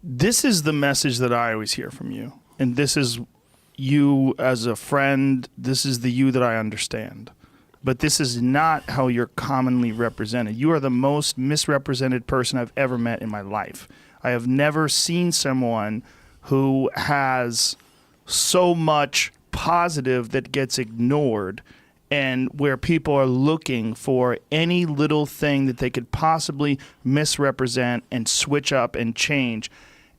This is the message that I always hear from you. And this is you as a friend. This is the you that I understand. But this is not how you're commonly represented. You are the most misrepresented person I've ever met in my life. I have never seen someone who has so much positive that gets ignored, and where people are looking for any little thing that they could possibly misrepresent and switch up and change.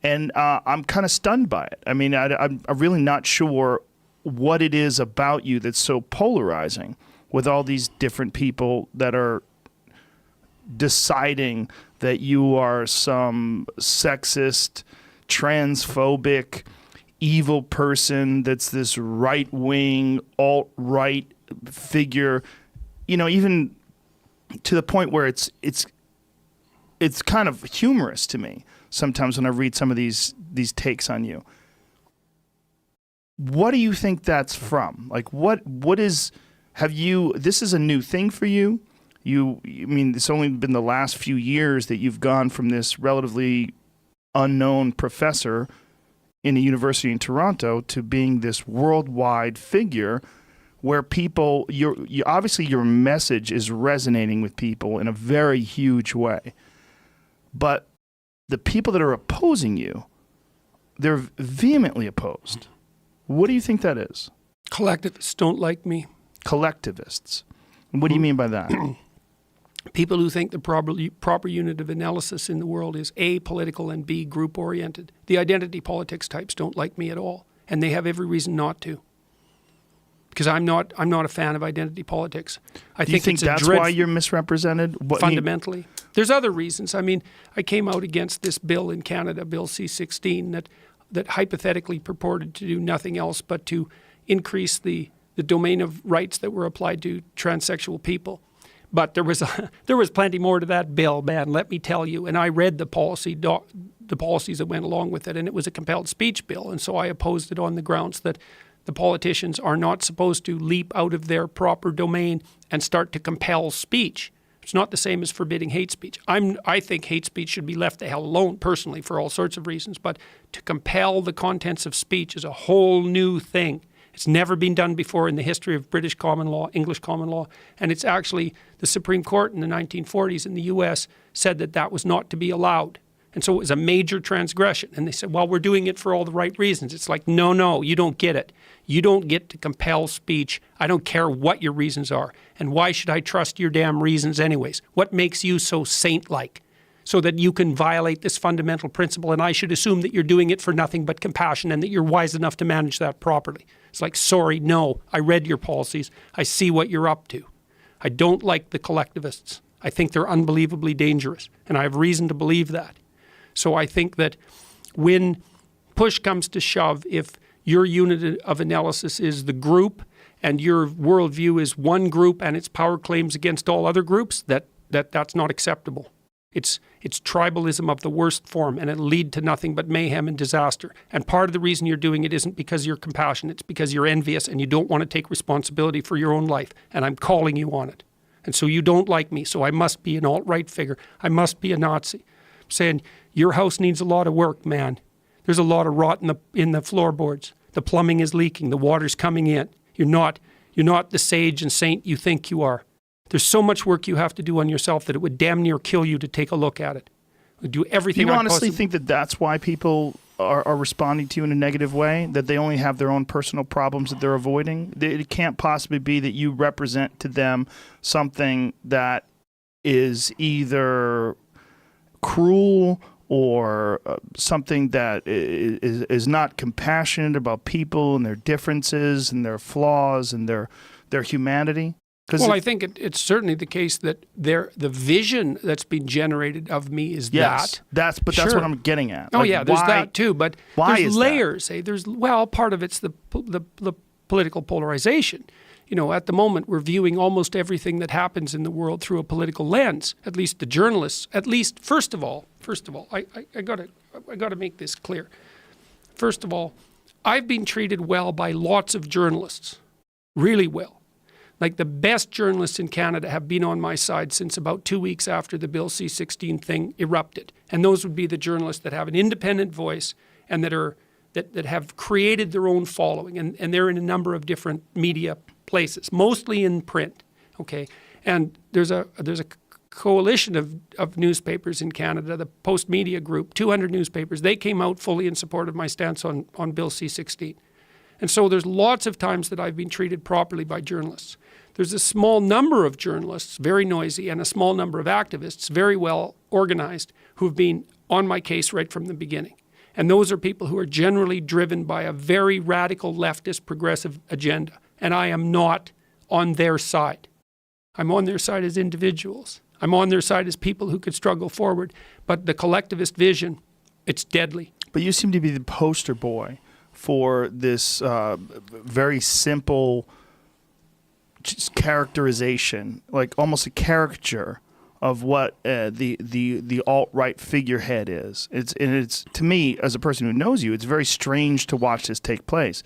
And I'm kind of stunned by it. I mean, I'm really not sure what it is about you that's so polarizing, with all these different people that are deciding that you are some sexist, transphobic, evil person that's this right-wing, alt-right figure, you know, even to the point where it's kind of humorous to me sometimes when I read some of these takes on you. What do you think that's from? Like, what is... this is a new thing for you? I mean, it's only been the last few years that you've gone from this relatively unknown professor in a university in Toronto to being this worldwide figure where people, obviously your message is resonating with people in a very huge way. But the people that are opposing you, they're vehemently opposed. What do you think that is? Collectivists don't like me. Collectivists. What do you mean by that? People who think the proper unit of analysis in the world is A, political, and B, group-oriented. The identity politics types don't like me at all, and they have every reason not to. Because I'm not a fan of identity politics. Do you think that's why you're misrepresented? Fundamentally. There's other reasons. I mean, I came out against this bill in Canada, Bill C-16, that hypothetically purported to do nothing else but to increase the domain of rights that were applied to transsexual people. But there was plenty more to that bill, man, let me tell you. And I read the policies that went along with it, and it was a compelled speech bill. And so I opposed it on the grounds that the politicians are not supposed to leap out of their proper domain and start to compel speech. It's not the same as forbidding hate speech. I think hate speech should be left the hell alone, personally, for all sorts of reasons. But to compel the contents of speech is a whole new thing. It's never been done before in the history of British common law, English common law. And it's actually the Supreme Court in the 1940s in the U.S. said that that was not to be allowed. And so it was a major transgression. And they said, well, we're doing it for all the right reasons. It's like, no, you don't get it. You don't get to compel speech. I don't care what your reasons are. And why should I trust your damn reasons anyways? What makes you so saint-like so that you can violate this fundamental principle? And I should assume that you're doing it for nothing but compassion and that you're wise enough to manage that properly. It's like, sorry, no, I read your policies. I see what you're up to. I don't like the collectivists. I think they're unbelievably dangerous. And I have reason to believe that. So I think that when push comes to shove, if your unit of analysis is the group and your worldview is one group and its power claims against all other groups, that's not acceptable. It's tribalism of the worst form, and it'll lead to nothing but mayhem and disaster. And part of the reason you're doing it isn't because you're compassionate, it's because you're envious and you don't want to take responsibility for your own life. And I'm calling you on it. And so you don't like me, so I must be an alt-right figure. I must be a Nazi. I'm saying, your house needs a lot of work, man. There's a lot of rot in the floorboards. The plumbing is leaking. The water's coming in. You're not the sage and saint you think you are. There's so much work you have to do on yourself that it would damn near kill you to take a look at it. We'd do everything. Do you honestly think that that's why people are responding to you in a negative way? That they only have their own personal problems that they're avoiding? It can't possibly be that you represent to them something that is either cruel or something that is not compassionate about people and their differences and their flaws and their humanity? Well, I think it's certainly the case that the vision that's been generated of me is yes, that's what I'm getting at. Oh, like, yeah, there's that too, but why there's is layers. That? Part of it's the political polarization. You know, at the moment, we're viewing almost everything that happens in the world through a political lens. At least the journalists. At least, first of all, I gotta make this clear. First of all, I've been treated well by lots of journalists, really well. Like the best journalists in Canada have been on my side since about 2 weeks after the Bill C-16 thing erupted. And those would be the journalists that have an independent voice and that have created their own following. And they're in a number of different media places, mostly in print. Okay. And there's a coalition of newspapers in Canada, the Post Media Group, 200 newspapers. They came out fully in support of my stance on Bill C-16. And so there's lots of times that I've been treated properly by journalists. There's a small number of journalists, very noisy, and a small number of activists, very well organized, who've been on my case right from the beginning. And those are people who are generally driven by a very radical leftist progressive agenda. And I am not on their side. I'm on their side as individuals. I'm on their side as people who could struggle forward. But the collectivist vision, it's deadly. But you seem to be the poster boy for this very simple characterization, like almost a caricature of what the alt-right figurehead is. It's to me, as a person who knows you, it's very strange to watch this take place.